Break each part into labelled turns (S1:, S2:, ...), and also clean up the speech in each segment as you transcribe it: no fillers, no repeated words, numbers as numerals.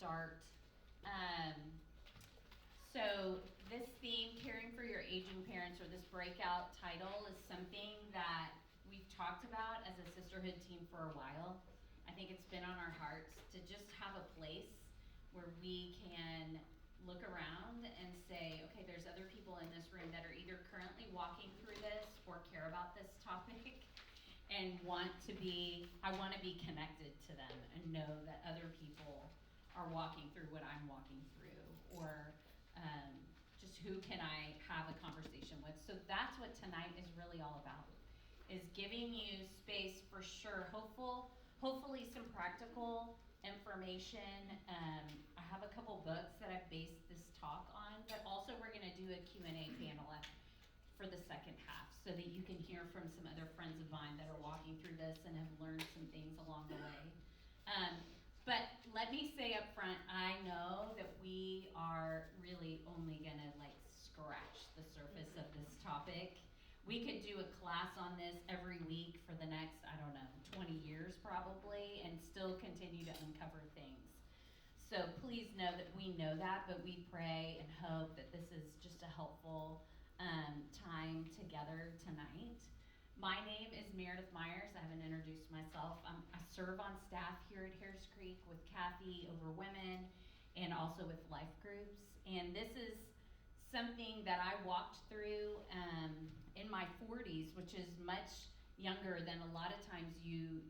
S1: start. Um, so this theme, caring for your aging parents, or this breakout title, is something that we've talked about as a sisterhood team for a while. I think it's been on our hearts to just have a place where we can look around and say, okay, there's other people in this room that are either currently walking through this or care about this topic and I want to be connected to them and know that other people are walking through what I'm walking through, or just who can I have a conversation with. So that's what tonight is really all about, is giving you space for sure, hopefully some practical information. I have a couple books that I've based this talk on, but also we're going to do a Q&A panel for the second half so that you can hear from some other friends of mine that are walking through this and have learned some things along the way. But let me say up front, I know that we are really only going to scratch the surface of this topic. We could do a class on this every week for the next, 20 years probably, and still continue to uncover things. So please know that we know that, but we pray and hope that this is just a helpful time together tonight. My name is Meredith Miars. I haven't introduced myself. I serve on staff here at Harris Creek with Kathy over women and also with life groups. And this is something that I walked through in my 40s, which is much younger than a lot of times you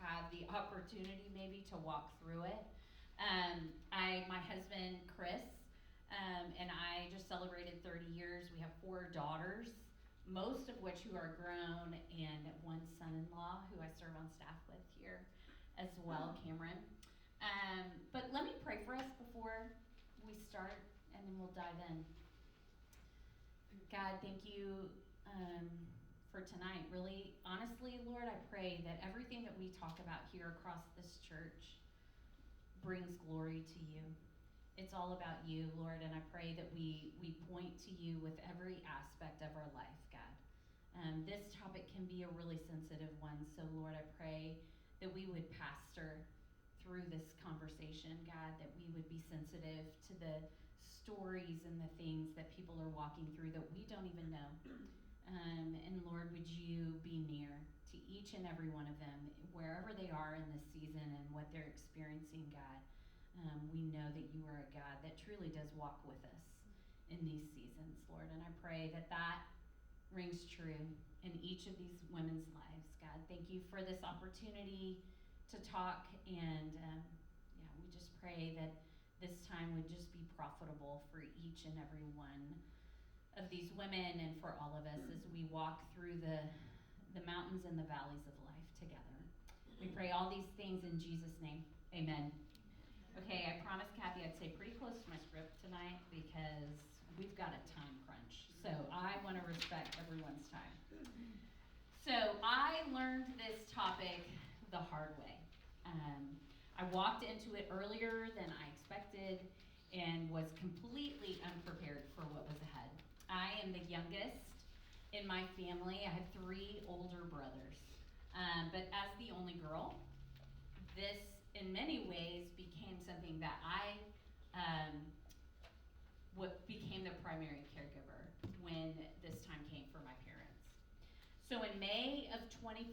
S1: have the opportunity maybe to walk through it. My husband Chris and I just celebrated 30 years. We have 4 daughters, most of which who are grown, and one son-in-law who I serve on staff with here as well, Cameron. But let me pray for us before we start, and then we'll dive in. God, thank you for tonight. Really, honestly, Lord, I pray that everything that we talk about here across this church brings glory to you. It's all about you, Lord, and I pray that we point to you with every aspect of our life, God. This topic can be a really sensitive one, so Lord, I pray that we would pastor through this conversation, God, that we would be sensitive to the stories and the things that people are walking through that we don't even know. And Lord, would you be near to each and every one of them, wherever they are in this season and what they're experiencing, God. We know that you are a God that truly does walk with us in these seasons, Lord. And I pray that that rings true in each of these women's lives, God. Thank you for this opportunity to talk, and we just pray that this time would just be profitable for each and every one of these women and for all of us as we walk through the mountains and the valleys of life together. We pray all these things in Jesus' name. Amen. Okay, I promised Kathy I'd stay pretty close to my script tonight because we've got a time crunch. So I want to respect everyone's time. So I learned this topic the hard way. I walked into it earlier than I expected and was completely unprepared for what was ahead. I am the youngest in my family. I have 3 older brothers. But as the only girl, this in many ways became something that what became the primary caregiver when this time came for my parents. So in May of 2014,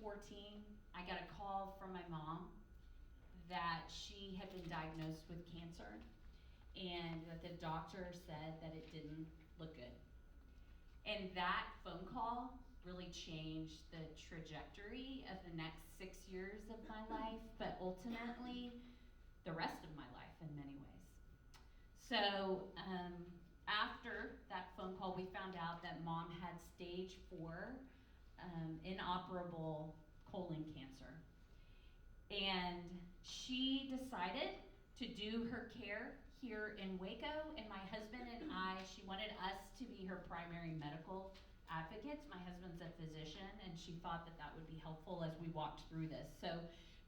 S1: I got a call from my mom that she had been diagnosed with cancer and that the doctor said that it didn't look good. And that phone call really changed the trajectory of the next 6 years of my life, but ultimately the rest of my life in many ways. So after that phone call, we found out that mom had stage 4 inoperable colon cancer. And she decided to do her care here in Waco, and my husband and I, she wanted us to be her primary medical advocates. My husband's a physician, and she thought that that would be helpful as we walked through this. So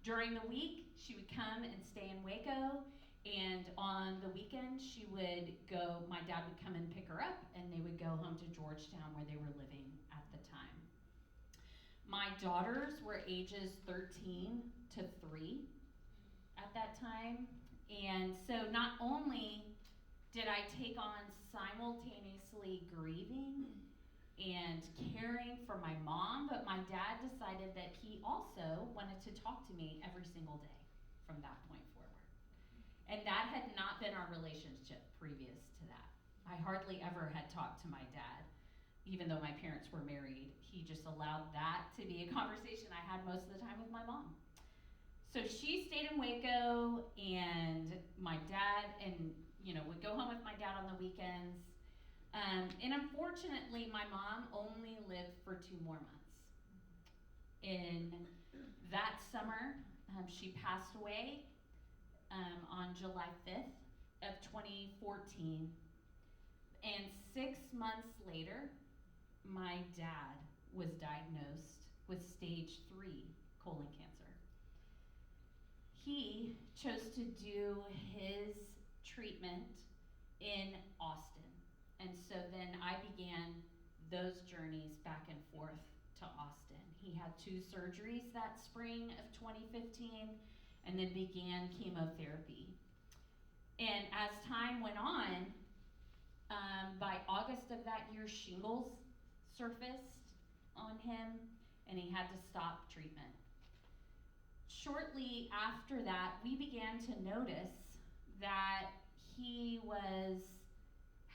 S1: during the week, she would come and stay in Waco, and on the weekend, my dad would come and pick her up, and they would go home to Georgetown where they were living at the time. My daughters were ages 13 to 3 at that time, And so not only did I take on simultaneously grieving and caring for my mom, but my dad decided that he also wanted to talk to me every single day from that point forward. And that had not been our relationship previous to that. I hardly ever had talked to my dad, even though my parents were married. He just allowed that to be a conversation I had most of the time with my mom. So she stayed in Waco, and my dad, and would go home with my dad on the weekends. And unfortunately, my mom only lived for 2 more months. In that summer, she passed away on July 5th of 2014. And 6 months later, my dad was diagnosed with stage 3 colon cancer. He chose to do his treatment in Austin. And so then I began those journeys back and forth to Austin. He had 2 surgeries that spring of 2015 and then began chemotherapy. And as time went on, by August of that year, shingles surfaced on him and he had to stop treatment. Shortly after that, we began to notice that he was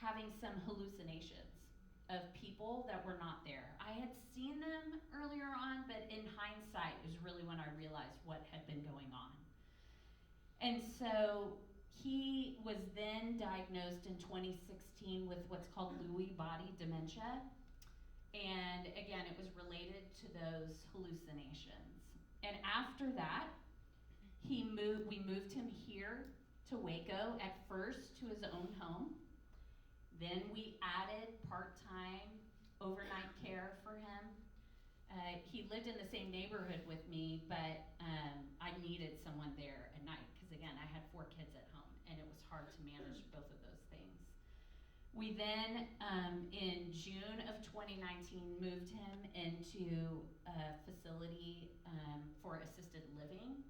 S1: having some hallucinations of people that were not there. I had seen them earlier on, but in hindsight is really when I realized what had been going on. And so he was then diagnosed in 2016 with what's called Lewy body dementia. And again, it was related to those hallucinations. And after that, we moved him here to Waco, at first to his own home. Then we added part-time overnight care for him. He lived in the same neighborhood with me, but I needed someone there at night because, again, I had 4 kids at home, and it was hard to manage both of those things. We then, in June of 2019, moved him into a facility for assisted living.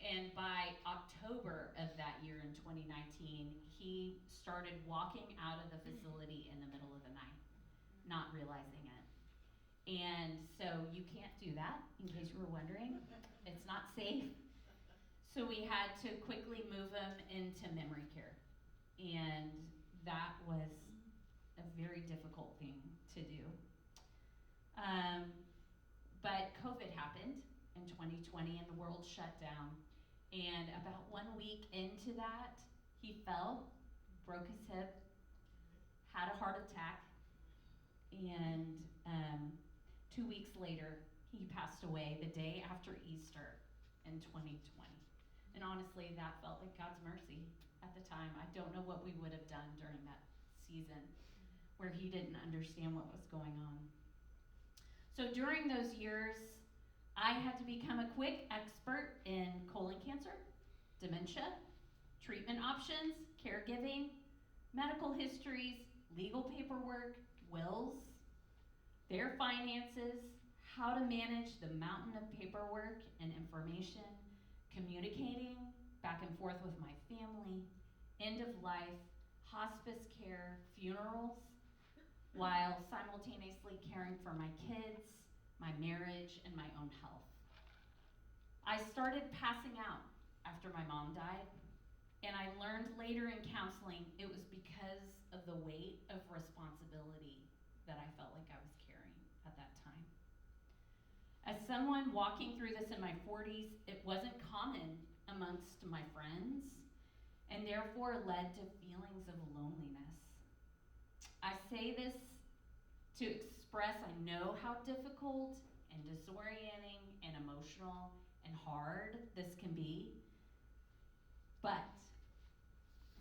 S1: And by October of that year in 2019, he started walking out of the facility in the middle of the night, not realizing it. And so you can't do that, in case you were wondering. It's not safe. So we had to quickly move him into memory care. And that was a very difficult thing to do. But COVID happened in 2020 and the world shut down. And about 1 week into that, he fell, broke his hip, had a heart attack, and 2 weeks later, he passed away the day after Easter in 2020. And honestly, that felt like God's mercy at the time. I don't know what we would have done during that season where he didn't understand what was going on. So during those years, I had to become a quick expert in colon cancer, dementia, treatment options, caregiving, medical histories, legal paperwork, wills, their finances, how to manage the mountain of paperwork and information, communicating back and forth with my family, end of life, hospice care, funerals, while simultaneously caring for my kids, my marriage, and my own health. I started passing out after my mom died, and I learned later in counseling it was because of the weight of responsibility that I felt like I was carrying at that time. As someone walking through this in my 40s, it wasn't common amongst my friends, and therefore led to feelings of loneliness. I say this to express I know how difficult and disorienting and emotional and hard this can be, but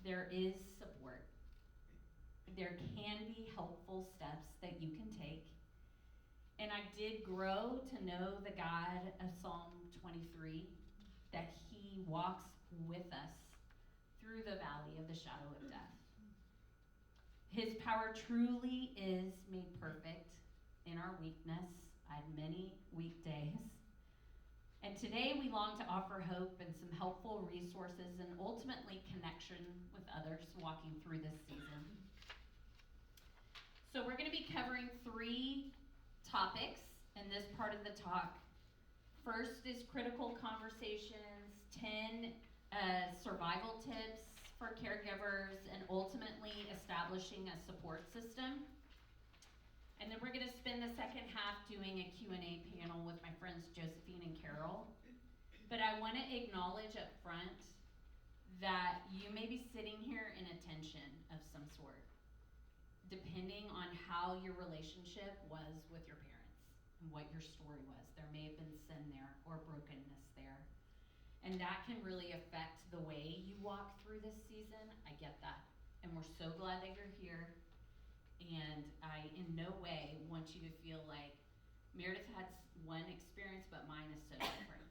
S1: there is support. There can be helpful steps that you can take. And I did grow to know the God of Psalm 23, that he walks with us through the valley of the shadow of death. His power truly is made perfect in our weakness. I had many weak days. And today we long to offer hope and some helpful resources and ultimately connection with others walking through this season. So we're going to be covering 3 topics in this part of the talk. First is critical conversations, 10 survival tips for caregivers, and ultimately establishing a support system. And then we're going to spend the second half doing a Q&A panel with my friends Josephine and Carol. But I want to acknowledge up front that you may be sitting here in a tension of some sort, depending on how your relationship was with your parents and what your story was. There may have been sin there or brokenness there. And that can really affect the way you walk through this season. I get that. And we're so glad that you're here. And I, in no way, want you to feel like Meredith had one experience, but mine is so different.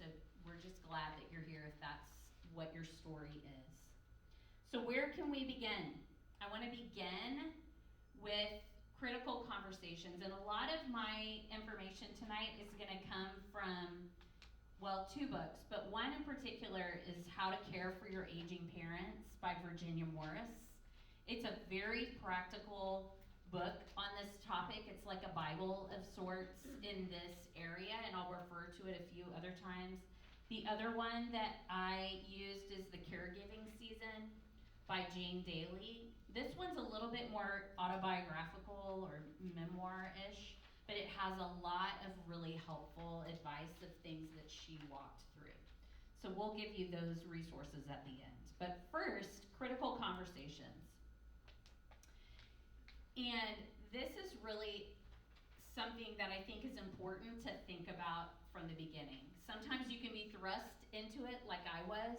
S1: So we're just glad that you're here if that's what your story is. So where can we begin? I want to begin with critical conversations. And a lot of my information tonight is going to come from, well, 2 books. But one in particular is How to Care for Your Aging Parents by Virginia Morris. It's a very practical book on this topic. It's like a Bible of sorts in this area, and I'll refer to it a few other times. The other one that I used is The Caregiving Season by Jane Daly. This one's a little bit more autobiographical or memoir-ish, but it has a lot of really helpful advice of things that she walked through. So we'll give you those resources at the end. But first, critical conversations. And this is really something that I think is important to think about from the beginning. Sometimes you can be thrust into it like I was,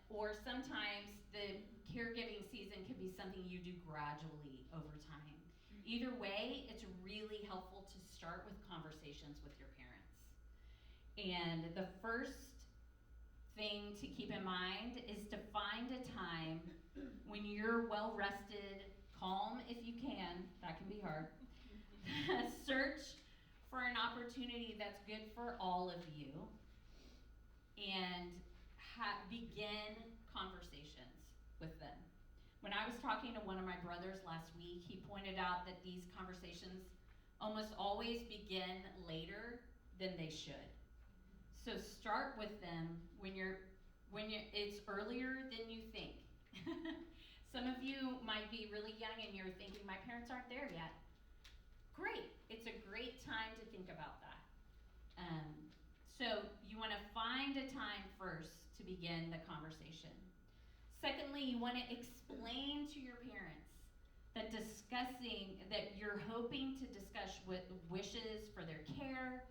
S1: or sometimes the caregiving season can be something you do gradually over time. Either way, it's really helpful to start with conversations with your parents. And the first thing to keep in mind is to find a time when you're well rested, calm if you can, that can be hard. Search for an opportunity that's good for all of you and begin conversations with them. When I was talking to one of my brothers last week, he pointed out that these conversations almost always begin later than they should. So start with them when it's earlier than you think. Some of you might be really young and you're thinking, my parents aren't there yet. Great, it's a great time to think about that. So you want to find a time first to begin the conversation. Secondly, you want to explain to your parents that you're hoping to discuss wishes for their care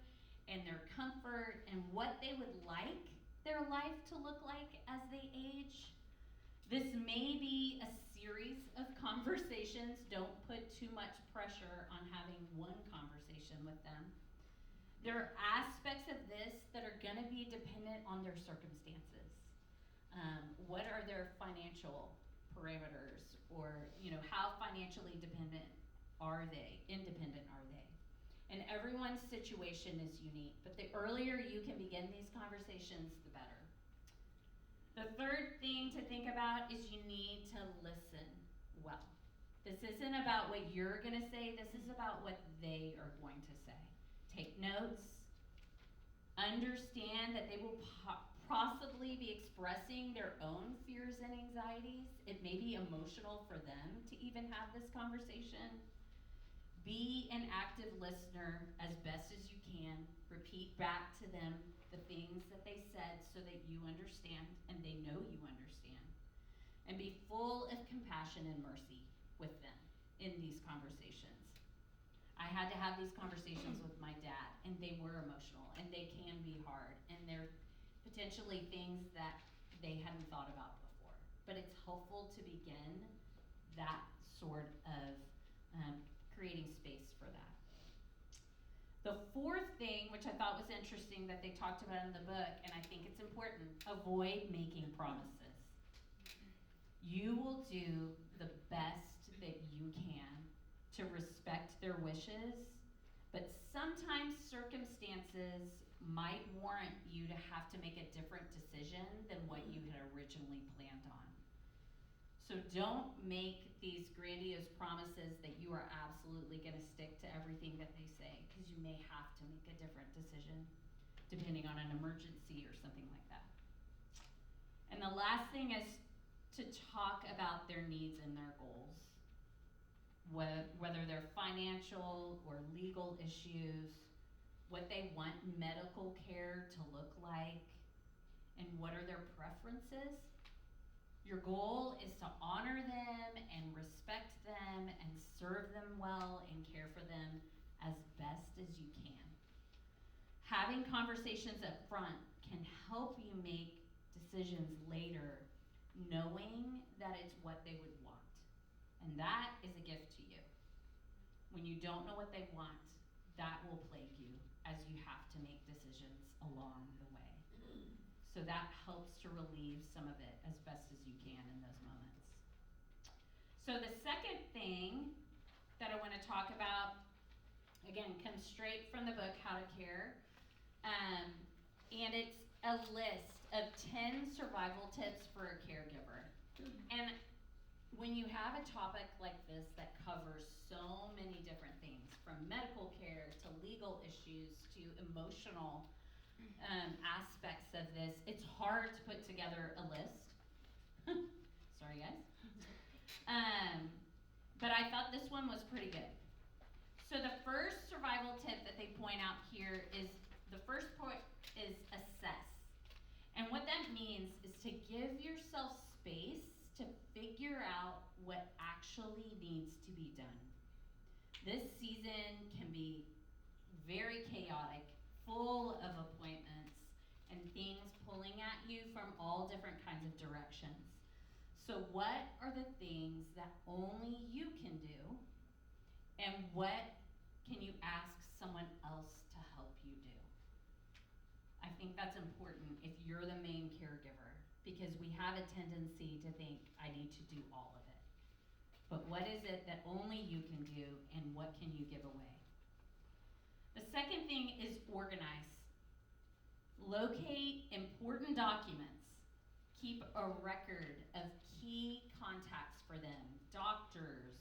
S1: and their comfort and what they would like their life to look like as they age. This may be a series of conversations. Don't put too much pressure on having one conversation with them. There are aspects of this that are going to be dependent on their circumstances. What are their financial parameters, or how financially independent are they? And everyone's situation is unique, but the earlier you can begin these conversations, the better. The third thing to think about is you need to listen well. This isn't about what you're going to say, this is about what they are going to say. Take notes. Understand that they will possibly be expressing their own fears and anxieties. It may be emotional for them to even have this conversation. Be an active listener as best as you can. Repeat back to them the things that they said so that you understand and they know you understand. And be full of compassion and mercy with them in these conversations. I had to have these conversations with my dad, and they were emotional, and they can be hard, and they're potentially things that they hadn't thought about before. But it's helpful to begin that sort of creating space for that. The fourth thing, which I thought was interesting that they talked about in the book, and I think it's important, avoid making promises. You will do the best that you can to respect their wishes But sometimes circumstances might warrant you to have to make a different decision than what you had originally planned on. So don't make these grandiose promises that you are absolutely going to stick to everything that they say, because you may have to make a different decision depending on an emergency or something like that. And the last thing is to talk about their needs and their goals, whether they're financial or legal issues, what they want medical care to look like, and what are their preferences. Your goal is to honor them and respect them and serve them well and care for them as best as you can. Having conversations up front can help you make decisions later, knowing that it's what they would want. And that is a gift to you. When you don't know what they want, that will plague you as you have to make decisions along the way. So that helps to relieve some of it as best as you can in those moments. So the second thing that I want to talk about, again, comes straight from the book, How to Care. And it's a list of 10 survival tips for a caregiver. And when you have a topic like this that covers so many different things, from medical care to legal issues to emotional aspects of this, it's hard to put together a list. Sorry, guys. But I thought this one was pretty good. So the first survival tip that they point out here is, the first point is assess. And what that means is to give yourself space to figure out what actually needs to be done. This season can be very chaotic, full of appointments and things pulling at you from all different kinds of directions. So what are the things that only you can do, and what can you ask someone else to help you do? I think that's important if you're the main caregiver, because we have a tendency to think, I need to do all of it. But what is it that only you can do, and what can you give away? The second thing is organize. Locate important documents. Keep a record of key contacts for them, doctors,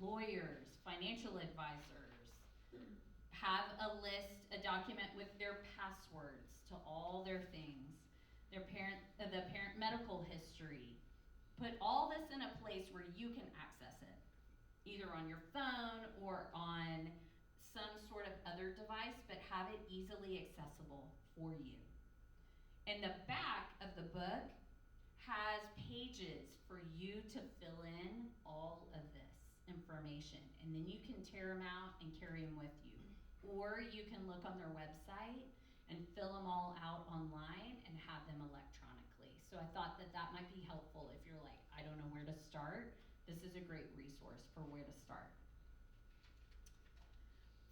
S1: lawyers, financial advisors. Have a list, a document with their passwords to all their things, the parent medical history. Put all this in a place where you can access it, either on your phone or on some sort of other device, but have it easily accessible for you. And the back of the book has pages for you to fill in all of this information, and then you can tear them out and carry them with you. Or you can look on their website and fill them all out online and have them electronically. So I thought that that might be helpful if you're like, I don't know where to start. This is a great resource for where to start.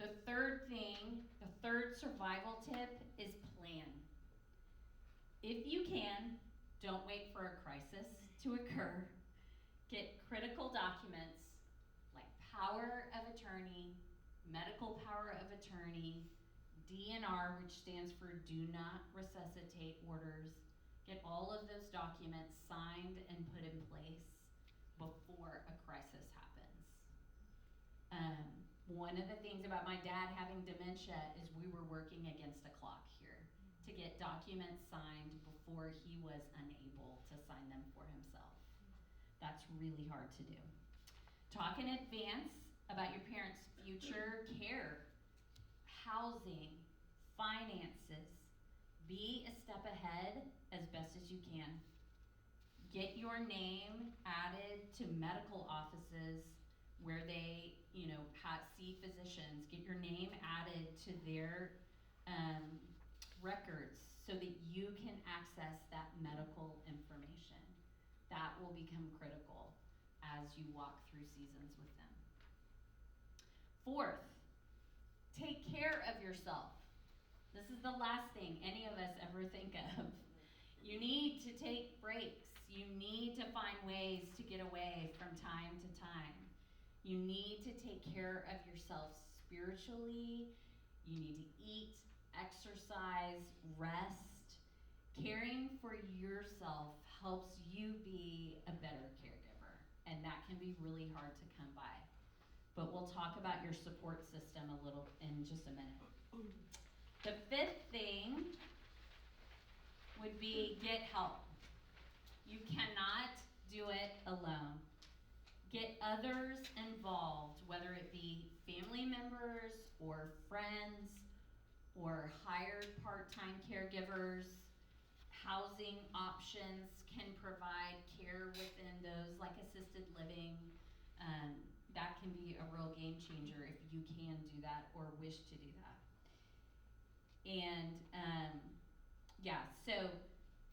S1: The third survival tip is plan. If you can, don't wait for a crisis to occur. Get critical documents like power of attorney, medical power of attorney, DNR, which stands for Do Not Resuscitate orders. Get all of those documents signed and put in place before a crisis happens. One of the things about my dad having dementia is we were working against a clock here to get documents signed before he was unable to sign them for himself. That's really hard to do. Talk in advance about your parents' future care, housing, finances. Be a step ahead as best as you can. Get your name added to medical offices where they, see physicians. Get your name added to their records so that you can access that medical information. That will become critical as you walk through seasons with them. Fourth, take care of yourself. This is the last thing any of us ever think of. You need to take breaks. You need to find ways to get away from time to time. You need to take care of yourself spiritually. You need to eat, exercise, rest. Caring for yourself helps you be a better caregiver, and that can be really hard to come by. But we'll talk about your support system a little in just a minute. The fifth thing would be get help. You cannot do it alone. Get others involved, whether it be family members or friends or hired part-time caregivers. Housing options can provide care within those, like assisted living. That can be a real game changer if you can do that or wish to do that. And so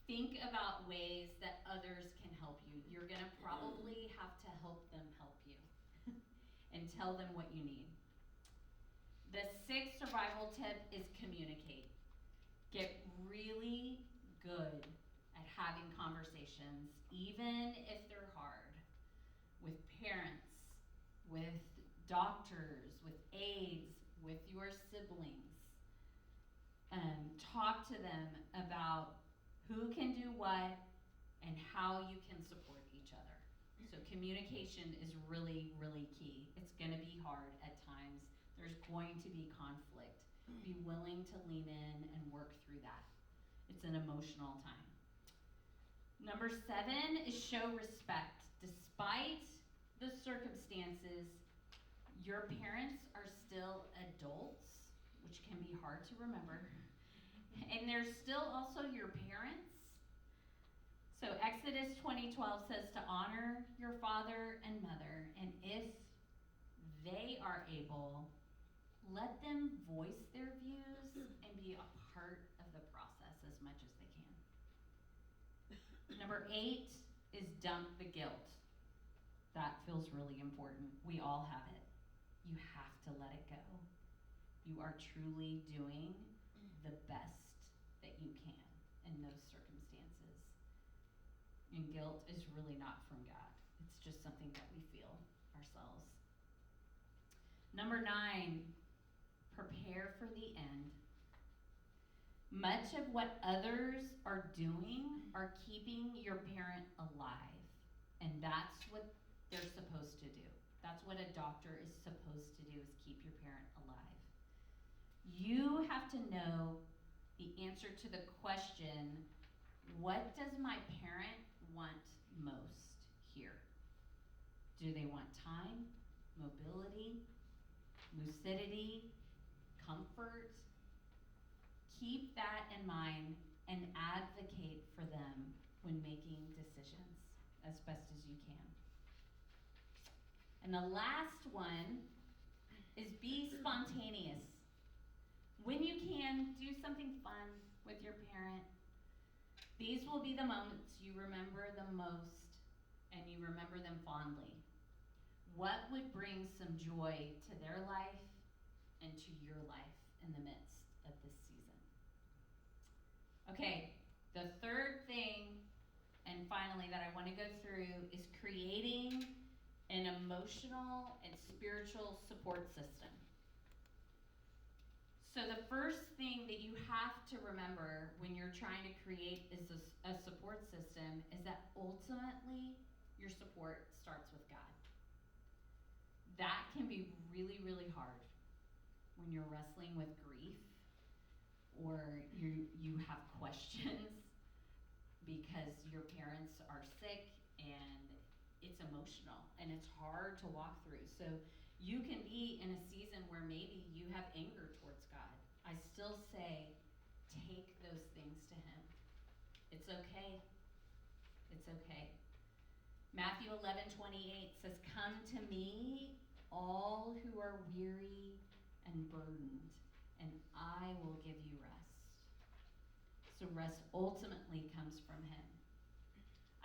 S1: think about ways that others can help you. You're going to probably have to help them help you and tell them what you need. The sixth survival tip is communicate. Get really good at having conversations, even if they're hard, with parents, with doctors, with aides, with your siblings. Talk to them about who can do what and how you can support each other. So communication is really, really key. It's going to be hard at times. There's going to be conflict. Be willing to lean in and work through that. It's an emotional time. Number 7 is show respect. Despite the circumstances, your parents are still adults, which can be hard to remember. And they're still also your parents. So Exodus 20:12 says to honor your father and mother, and if they are able, let them voice their views and be a part of the process as much as they can. Number 8 is dump the guilt. That feels really important. We all have it. You have to let it go. You are truly doing the best that you can in those circumstances. And guilt is really not from God. It's just something that we feel ourselves. Number 9, prepare for the end. Much of what others are doing are keeping your parent alive. And that's what they're supposed to do. That's what a doctor is supposed to do, is keep your parent alive. You have to know the answer to the question, what does my parent want most here? Do they want time, mobility, lucidity, comfort? Keep that in mind and advocate for them when making decisions as best as you can. And the last one is be spontaneous. When you can, do something fun with your parent. These will be the moments you remember the most and you remember them fondly. What would bring some joy to their life and to your life in the midst of this season? Okay, the third thing, and finally, that I want to go through is creating an emotional and spiritual support system. So the first thing that you have to remember when you're trying to create a support system is that ultimately your support starts with God. That can be really, really hard when you're wrestling with grief or you have questions because your parents are sick and it's emotional and it's hard to walk through. So you can be in a season where maybe you have anger towards God. I still say, take those things to Him. It's okay. It's okay. Matthew 11:28 says, come to me, all who are weary and burdened, and I will give you rest. So rest ultimately comes from Him.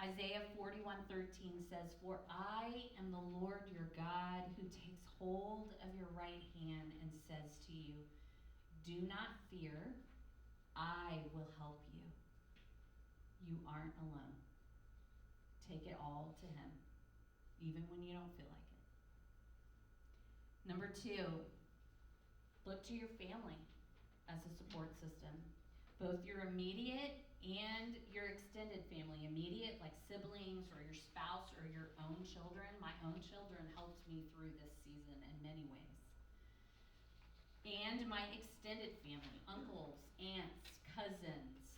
S1: Isaiah 41:13 says, for I am the Lord your God who takes hold of your right hand and says to you, do not fear, I will help you. You aren't alone. Take it all to Him, even when you don't feel like it. Number 2, Look to your family as a support system, both your immediate and your extended family. Immediate, like siblings or your spouse or your own children. My own children helped me through this season in many ways. And my extended family, uncles, aunts, cousins.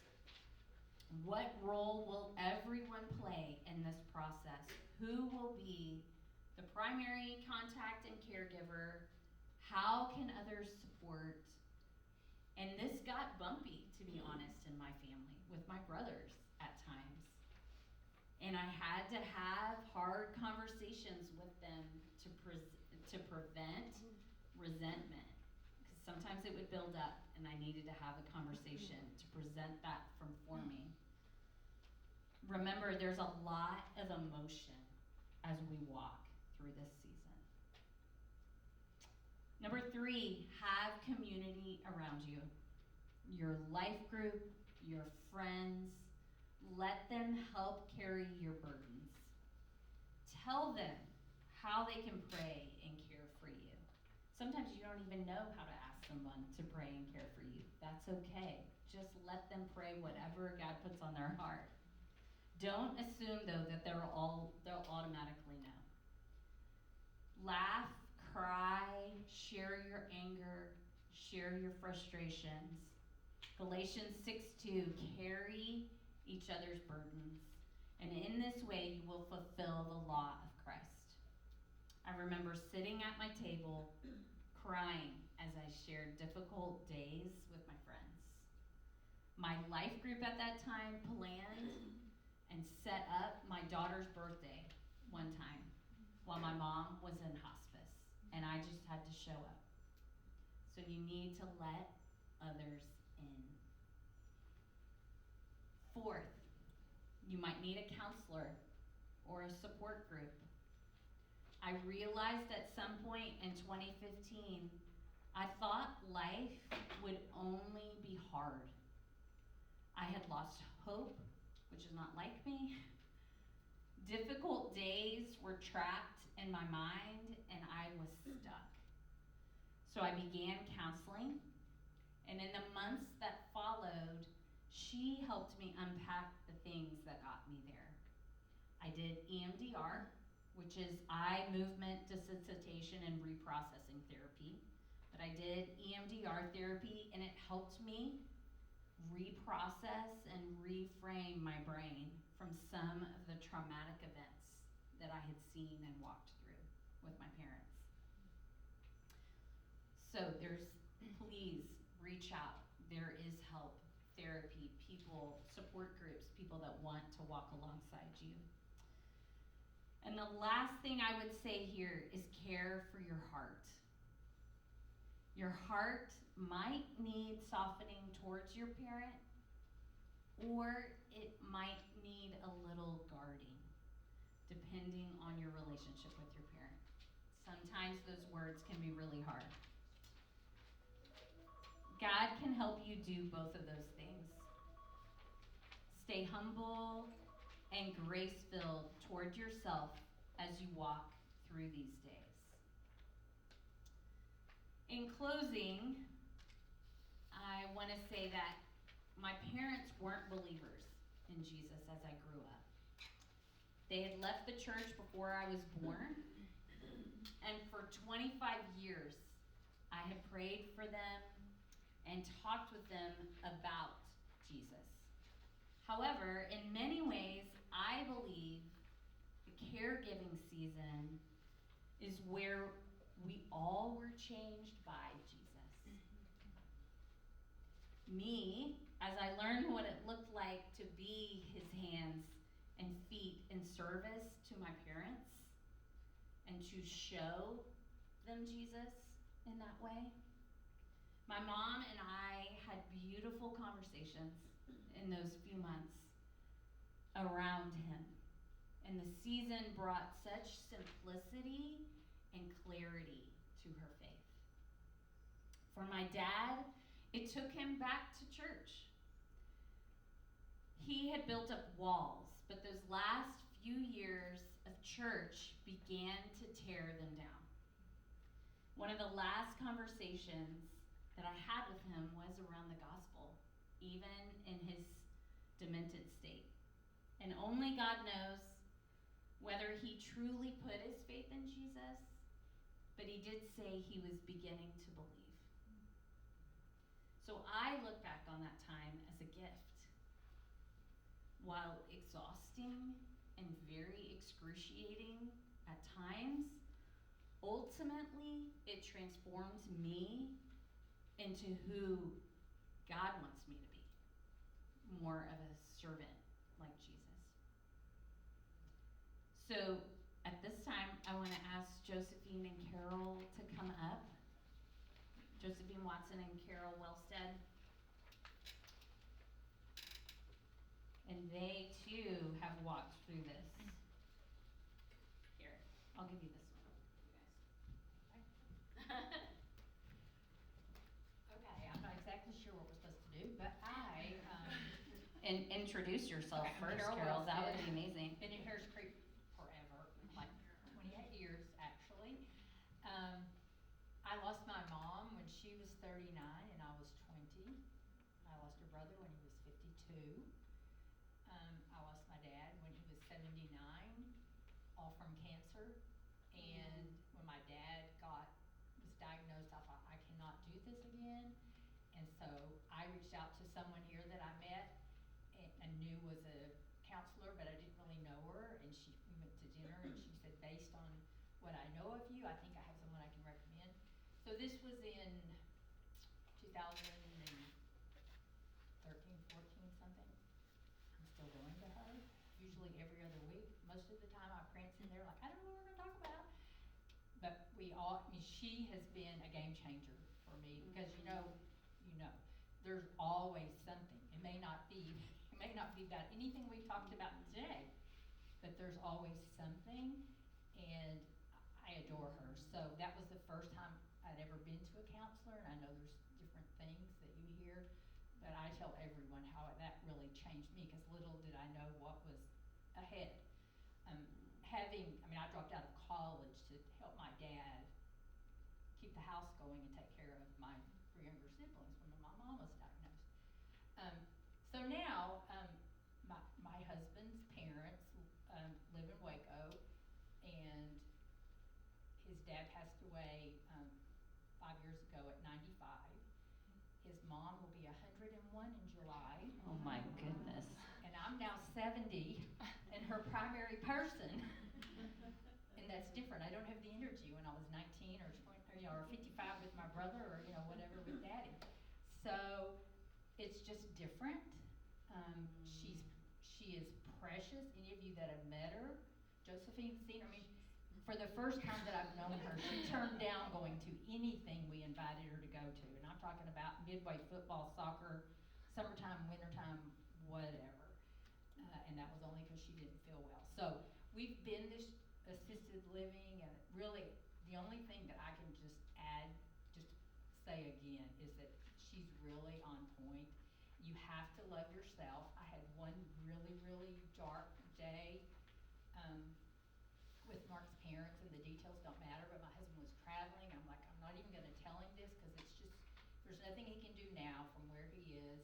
S1: What role will everyone play in this process? Who will be the primary contact and caregiver? How can others support? And this got bumpy, to be honest, in my family, with my brothers at times. And I had to have hard conversations with them to prevent resentment. Because sometimes it would build up, and I needed to have a conversation to present that from forming. Remember, there's a lot of emotion as we walk through this season. Number 3, have community around you. Your life group, your friends. Let them help carry your burdens. Tell them how they can pray and care for you. Sometimes you don't even know how to ask someone to pray and care for you. That's okay. Just let them pray whatever God puts on their heart. Don't assume, though, that they'll automatically know. Laugh, cry, share your anger, share your frustrations. Galatians 6:2, carry each other's burdens, and in this way you will fulfill the law of Christ. I remember sitting at my table crying as I shared difficult days with my friends. My life group at that time planned and set up my daughter's birthday one time while my mom was in hospice, and I just had to show up. So you need to let others in. 4th, you might need a counselor or a support group. I realized at some point in 2015, I thought life would only be hard. I had lost hope, which is not like me. Difficult days were trapped in my mind, and I was stuck. So I began counseling, and in the months that followed, she helped me unpack the things that got me there. I did EMDR, which is eye movement desensitization and reprocessing therapy. But I did EMDR therapy, and it helped me reprocess and reframe my brain from some of the traumatic events that I had seen and walked through with my parents. So please reach out. There is help, therapy, people, support groups, people that want to walk alongside you. And the last thing I would say here is care for your heart. Your heart might need softening towards your parent, or it might need a little guarding, depending on your relationship with your parent. Sometimes those words can be really hard. God can help you do both of those things. Stay humble and grace-filled toward yourself as you walk through these days. In closing, I want to say that my parents weren't believers in Jesus as I grew up. They had left the church before I was born, and for 25 years, I had prayed for them and talked with them about Jesus. However, in many ways, I believe the caregiving season is where we all were changed by Jesus. Me, as I learned what it looked like to be his hands and feet in service to my parents and to show them Jesus in that way. My mom and I had beautiful conversations in those few months around him. And the season brought such simplicity and clarity to her faith. For my dad, it took him back to church. He had built up walls, but those last few years of church began to tear them down. One of the last conversations that I had with him was around the gospel, even in his demented state. And only God knows whether he truly put his faith in Jesus, but he did say he was beginning to believe. So I look back on that time as a gift. While exhausting and very excruciating at times, ultimately it transformed me into who God wants me to be, more of a servant like Jesus. So at this time, I want to ask Josephine and Carol to come up. Josephine Watson and Carol Wellstead. And they too have walked through this. Here, I'll give you this one, you guys.
S2: Okay, I'm not exactly sure what we're supposed to do, but
S1: And introduce yourself
S2: Okay,
S1: first,
S2: Carol
S1: Carol. That
S2: Wellstead.
S1: would be amazing.
S2: been in Harris Creek forever, like 28 years actually. I lost my mom when she was 39 and I was 20. I lost her brother when he was 52. I lost my dad when he was 79, all from cancer. And when my dad was diagnosed, I thought, I cannot do this again. And so I reached out to someone here that I met and knew was a counselor, but I didn't really know her. And we went to dinner and she said, based on what I know of you, I think I have someone I can recommend. So this was in 2013, 14 something. I'm still going to her, usually every other week. Most of the time I prance in there like, I don't know what we're gonna talk about. But she has been a game changer for me because you know, there's always something. It may not be about anything we talked about today, but there's always something, and I adore her. So that was the first time I'd ever been to a counselor, and I know there's different things that you hear, but I tell everyone how that really changed me because little did I know what was ahead. I dropped out of college to help my dad keep the house going and take care of my 3 younger siblings when my mom was diagnosed. So now, my husband's parents live in Waco, and his dad passed away 5 years ago at 95. His mom will be 101 in July.
S1: Oh my goodness.
S2: And I'm now 70 and her primary person. And that's different. I don't have the energy when I was 19 or 20, or 55 with my brother, or whatever with daddy. So it's just different. She is precious. Any of you that have met her, Josephine's seen her. For the first time that I've known her, she turned down going to anything we invited her to go to. And I'm talking about midway football, soccer, summertime, wintertime, whatever. And that was only because she didn't feel well. So we've been this assisted living, and really the only thing that I can just say again is that she's really on point. You have to love yourself. I had one really, really dark day with Mark's parents, and the details don't matter, but my husband was traveling. I'm like, I'm not even going to tell him this because it's just, there's nothing he can do now from where he is.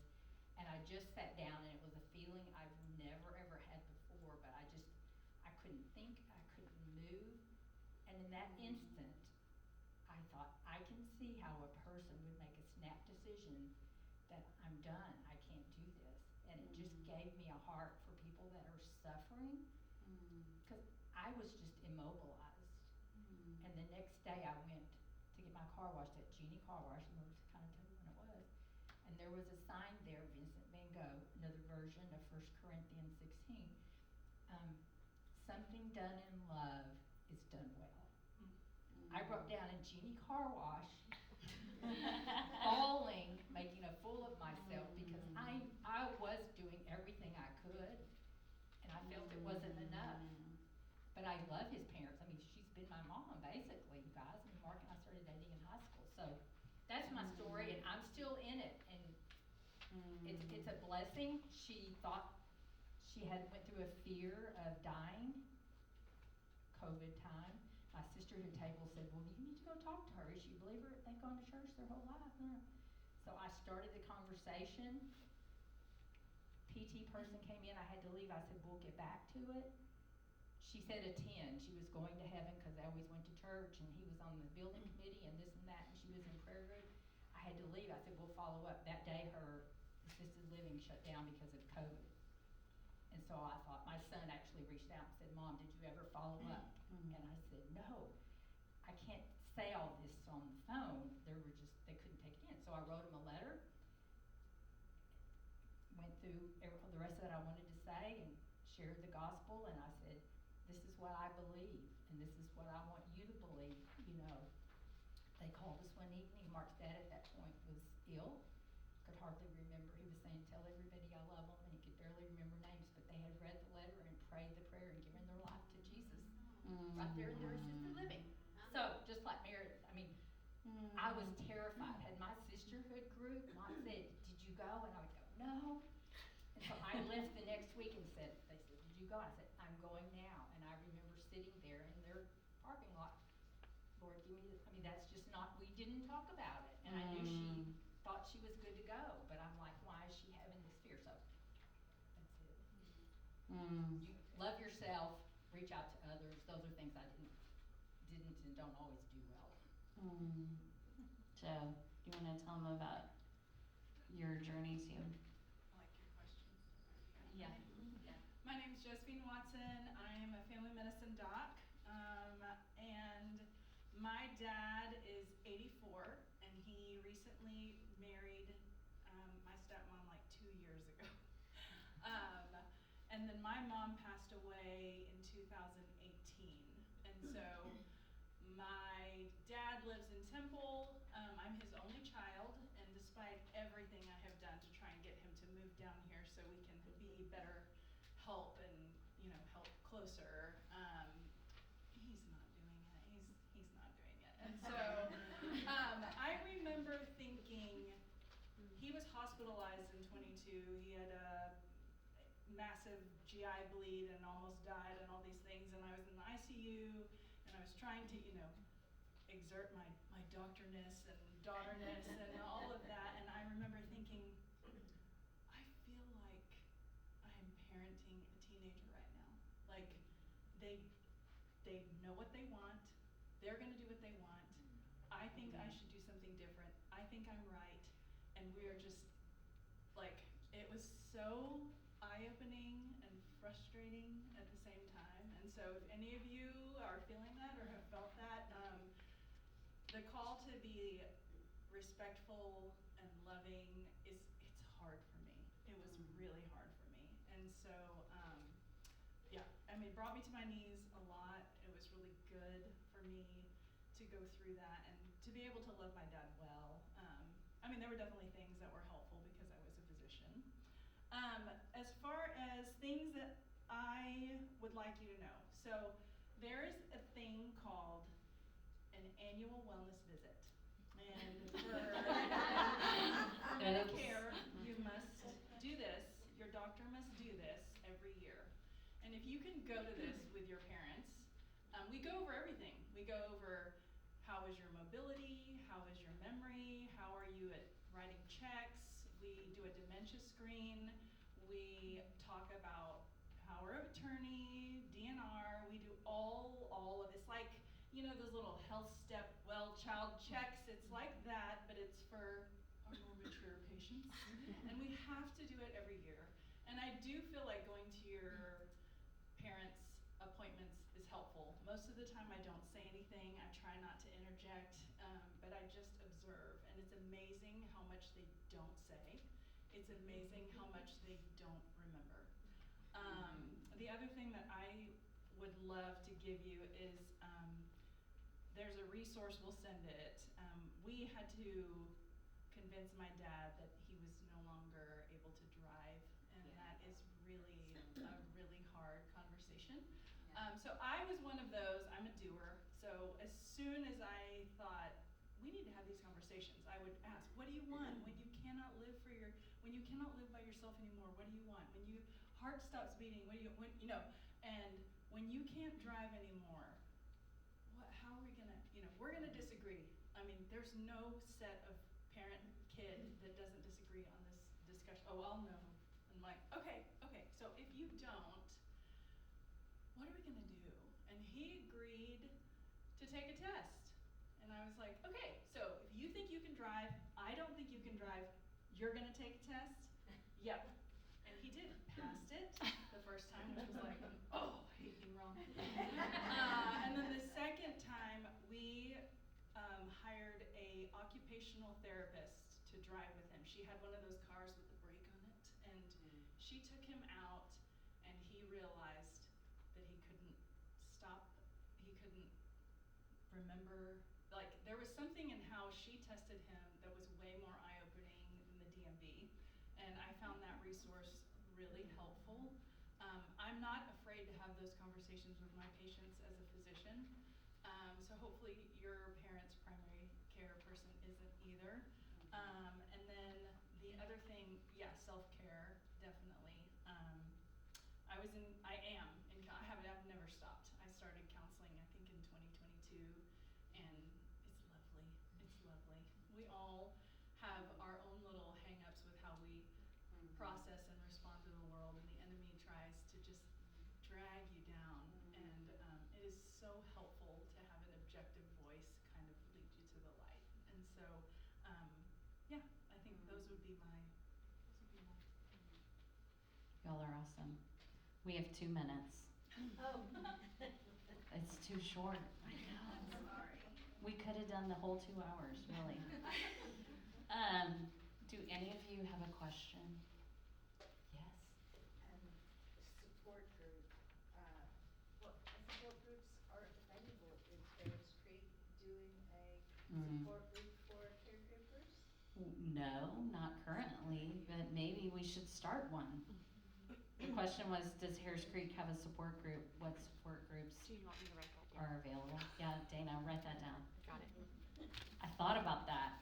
S2: And I just sat down, and it was a feeling I've never ever had before, but I couldn't think, I couldn't move. And in that instant, I thought, I can see how a person would make a snap decision that I'm done, I can't do this. And it just gave me a heart for people that are suffering, because I was just immobilized. And the next day I went to get my car washed at Genie Car Wash, and we'll just kind of tell you when it was. And there was a sign there, Vincent Van Gogh, another version of 1 Corinthians 16. Something done in love is done well. I broke down in Genie Car Wash, bawling, making a fool of myself because I was doing everything I could, and I felt it wasn't enough. But I love his parents. She's been my mom, basically, you guys. Mark and I started dating in high school. So that's my story, and I'm still in it. And it's a blessing. She thought she went through a fear of dying, COVID time. My sister at the table said, well, you need to go talk to her. She believe her, they've gone to church their whole life. So I started the conversation. PT person came in, I had to leave, I said, we'll get back to it. She said attend, she was going to heaven because they always went to church, and he was on the building committee and this and that, and she was in prayer group. I had to leave, I said, we'll follow up. That day her assisted living shut down because of COVID. And so I thought, my son actually reached out and said, Mom, did you ever follow up? And I said, no, I can't say all this on the phone. They couldn't take it in. So I wrote him a letter, went through the rest of it I wanted to say, and shared the gospel, and I said, this is what I believe, and this is what I want you to believe, you know. They called us one evening. Mark's dad at that point was ill, could hardly remember. He was saying, tell everybody I love them, and he could barely remember names, but they had read the letter and prayed the prayer and given their life to Jesus right there in their assisted living. So, just like Meredith, I mean, I was terrified. Had my sisterhood group not said, did you go? And I would go, no. And so I left the next week and they said, did you go? I said, I'm going now. And I remember sitting there in their parking lot. Lord, give me this. I mean, that's just not, we didn't talk about it. And I knew she thought she was good to go. But I'm like, why is she having this fear? So, that's it. You love yourself, reach out to others. Those are things I didn't and don't always do well.
S1: Joe, do you want to tell them about your journey too?
S3: I like your questions.
S1: Yeah.
S3: My name is Josephine Watson. I am a family medicine doc, and my dad is 84, and he recently married my stepmom like 2 years ago. And then my mom passed away in 2018, and so my dad lives in Temple. I'm his only child, and despite everything I have done to try and get him to move down here so we can be better help and, you know, help closer, he's not doing it. He's not doing it. And so I remember thinking, he was hospitalized in 22. He had a massive GI bleed and almost died and all these things, and I was in the ICU, and I was trying to, you know, exert my doctorness and daughterness and all of that, and I remember thinking, I feel like I am parenting a teenager right now. Like, they know what they want, they're gonna do what they want, I think I should do something different, I think I'm right, and we are just, like, it was so eye-opening and frustrating at the same time. And so if any of you are feeling that or have felt that, the call to be respectful and loving it's hard for me. It was really hard for me. And so, yeah, I mean, it brought me to my knees a lot. It was really good for me to go through that and to be able to love my dad well. I mean, there were definitely things that were helpful because I was a physician. As far as things that I would like you to know. So there is a thing called an annual wellness visit. And for Medicare, you must do this. Your doctor must do this every year. And if you can go to this with your parents, we go over everything. We go over how is your mobility, how is your memory, how are you at writing checks, we do a dementia screen, we talk about power of attorney, DNR, we do all of this, like, you know, those little health step, well, child checks, it's like that, but it's for our more mature patients. And we have to do it every year. And I do feel like going to your parents' appointments is helpful. Most of the time I don't say anything, I try not to interject, but I just observe. And it's amazing how much they don't say. It's amazing how much they don't remember. The other thing that I would love to give you is, there's a resource, we'll send it. We had to convince my dad that he was no longer able to drive, and that is really a really hard conversation. So I was one of those, I'm a doer, so as soon as I thought, we need to have these conversations, I would ask, what do you want? When you cannot live by yourself anymore, what do you want? When your heart stops beating, and when you can't drive anymore, how are we gonna, we're gonna disagree. I mean, there's no set of parent-kid gosh, oh, I'll know. And I'm like, okay, so if you don't, what are we gonna do? And he agreed to take a test. And I was like, okay, so if you think you can drive, I don't think you can drive, you're gonna take a test? Yep. And he did, passed it the first time, which was like, oh, I hate being wrong. And then the second time, we hired a occupational therapist to drive with him. She had one of those cars with the brake on it, and she took him out, and he realized that he couldn't stop, he couldn't remember, like there was something in how she tested him that was way more eye-opening than the DMV, and I found that resource really helpful. I'm not afraid to have those conversations with my patients as a physician, so hopefully your parent's primary care person isn't either. And then the other thing, yeah, self-care, definitely. I've never stopped. I started counseling, I think in 2022, and it's lovely, it's lovely. We all have our own little hang-ups with how we process and respond to the world, and the enemy tries to just drag you down, and it is so helpful to have an objective voice kind of lead you to the light. And so, yeah, I think those would be my.
S1: Y'all are awesome. We have 2 minutes.
S2: Oh.
S1: It's too short. I know.
S3: Sorry.
S1: We could have done the whole 2 hours, really. Do any of you have a question? Yes.
S4: Support group. What support groups are available? Is Bears Creek doing a support group for caregivers?
S1: No, not currently, but maybe we should start one. The question was, does Harris Creek have a support group? What support groups
S5: Do you want me to write that down?
S1: are available? Yeah, Dana, write that down.
S5: Got it.
S1: I thought about that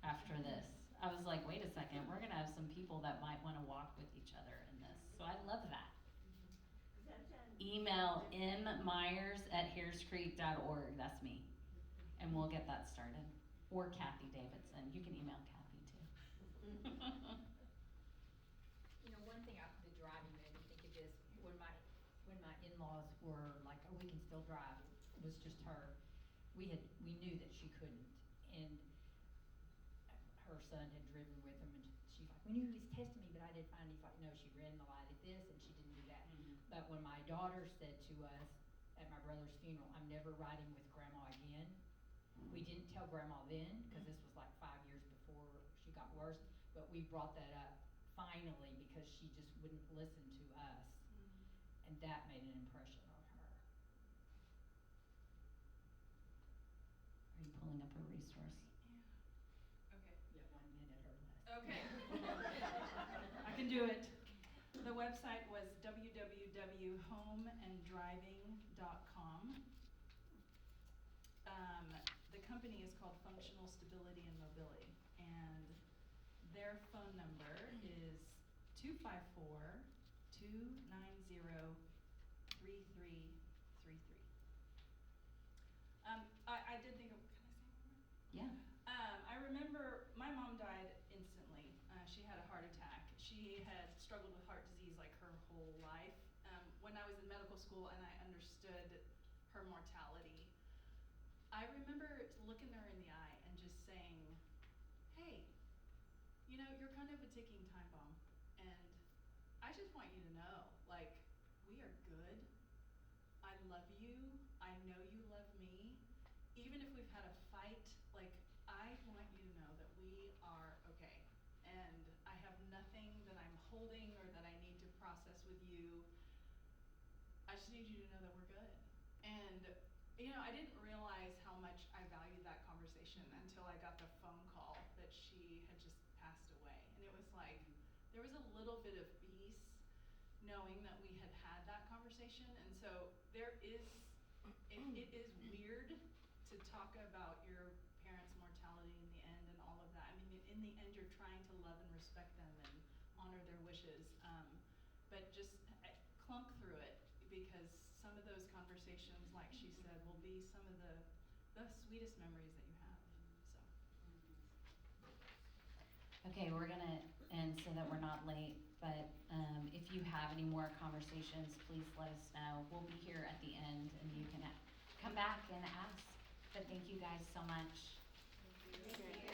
S1: after this. I was like, wait a second, we're gonna have some people that might wanna walk with each other in this. So I love that. Email mmiers@harriscreek.org, that's me. And we'll get that started. Or Kathy Davidson, you can email Kathy too.
S2: You know, one thing the driving made me think of this, when my in-laws were like, oh, we can still drive, it was just her. We knew that she couldn't, and her son had driven with him, and she's like, we knew he was testing me, but I didn't find, he's like, no, she ran the light at this, and she didn't do that. But when my daughter said to us at my brother's funeral, I'm never riding with grandma again, we didn't tell grandma then, because this was like 5 years before she got worse, but we brought that up finally because she just wouldn't listen to us, and that made an impression on her.
S1: Are you pulling up a resource?
S3: Okay.
S2: Yeah, 1 minute or less.
S3: Okay. I can do it. The website was www.homeanddriving.com. The company is called Functional Stability and Mobility, and their phone number is 254-290-3333. I did think of, can I say one more?
S1: Yeah.
S3: I remember my mom died instantly. She had a heart attack. She had struggled with heart disease like her whole life. When I was in medical school and I understood her mortality, I remember looking her in the eye and just saying, hey, you know, you're kind of a ticking time bomb, and I just want you to know, like, we are good. I love you. I know you love me. Even if we've had a fight, like, I want you to know that we are okay. And I have nothing that I'm holding or that I need to process with you. I just need you to know that we're good. And, you know, I didn't realize how much I valued that conversation until I got the phone call that she had just passed away. And it was like, there was a little bit of peace knowing that we had had that conversation. And so there is, it is weird to talk about your parents' mortality in the end and all of that. I mean, in the end, you're trying to love and respect them and honor their wishes. But just clunk through it, because some of those conversations, like she said, will be some of the sweetest memories that you have. So.
S1: Okay, we're gonna and so that we're not late. But if you have any more conversations, please let us know. We'll be here at the end, and you can come back and ask. But thank you guys so much.
S3: Thank you.